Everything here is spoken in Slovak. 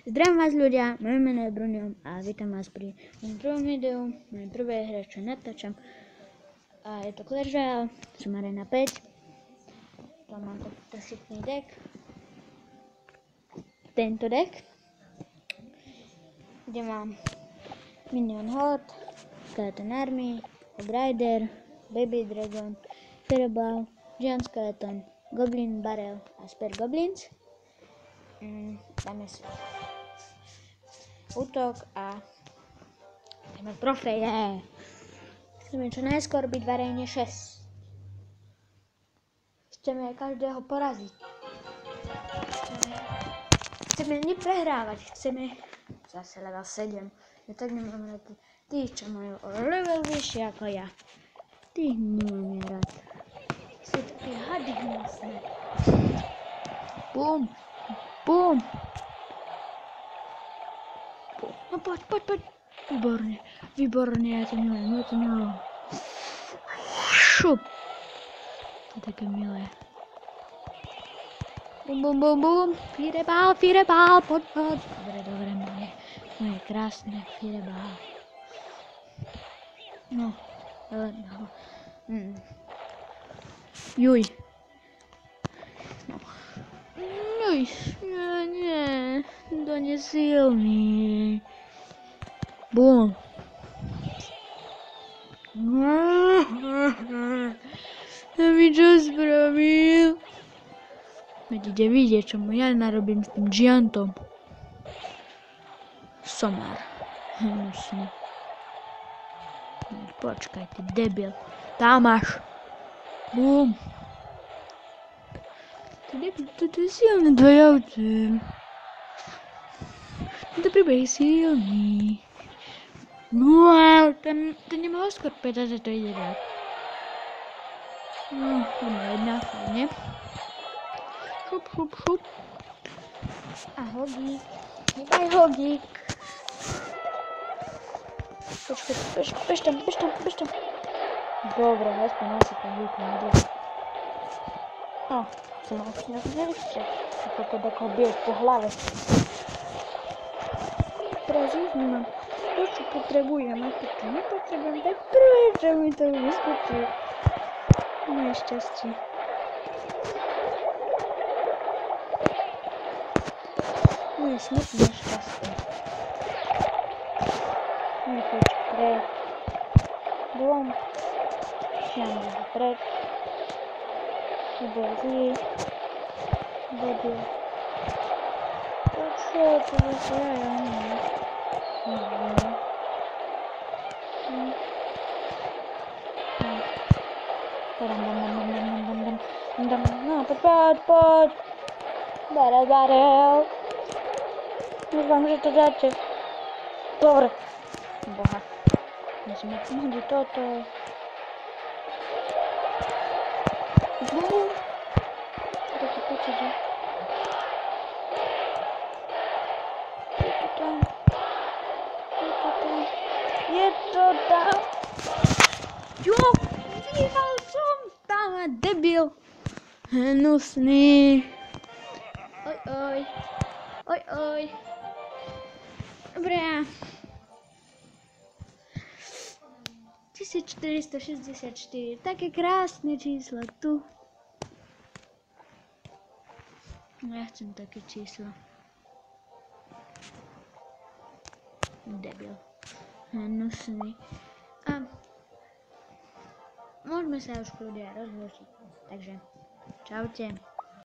Zdravím vás ľudia, moje meno je Brunio a vítam vás pri mojom prvom videu, mojej prvej hre, čo natáčam. A je to Clash Royale, som Arena 5. Tam mám takýto šikný deck. Tento deck, kde mám Minion Horde, Skeleton Army, Hog Rider, Baby Dragon, Fireball, Giant Skeleton, Goblin Barrel a Spear Goblins. Dáme si útok a dáme trofeje. Chceme čo najskôr byť v aréne 6. Chceme každého poraziť. Chceme neprehrávať. Chceme zase level 7. Ja tak nemám rád tých, čo majú level vyššie ako ja. Tých nemám ja rád. Sú také hady hnusné. Bum. Bum. No poď. Výborne, ja to milujem. Šup. To je také milé. Bum. Fireball, poď. Dobre, moje krásne fireball. No. Juj. No. Nie, to nie silný. Bum. Ja mi čo spravil? Budete vidieť, čo mu ja narobím s tým Giantom. Somar. Hnusný. Počkaj, ty debil. Tam máš. Bum. To je silný dvojavce. Tento príbeh je silný. No, ten nemohol skôr povedať, že to ide rád. No, jedna, fajne. Šup. A Hogík. Nebaj Hogík. Počkaj, bež tam. Dobre, aspoň asi tam vypnú. No, som mal si nevšťa. Ako to tako biješ po hlave. Teraz už nemám to, čo potrebujem. A to, čo nepotrebujem, tak prvé, čo mi to vyskočí. Moje šťastie. Moje smutné šťastie. Nechoď preč. Bum. Šiam preč. Nebol zlý. Debil. Čo to je ja neviem. No, poď. Barel. Dúfam, že to dáte. Dobre. Boha. Musíme pomôcť toto. Taký pocit, že... Je to tam. Jo, vyhral som. Tam je debil. Hnusný. Oj. Dobre. 1464. Také krásne číslo tu. Ja chcem také číslo. Debil. Hnusný. A môžeme sa už kľudia rozložiť. Takže, čaute.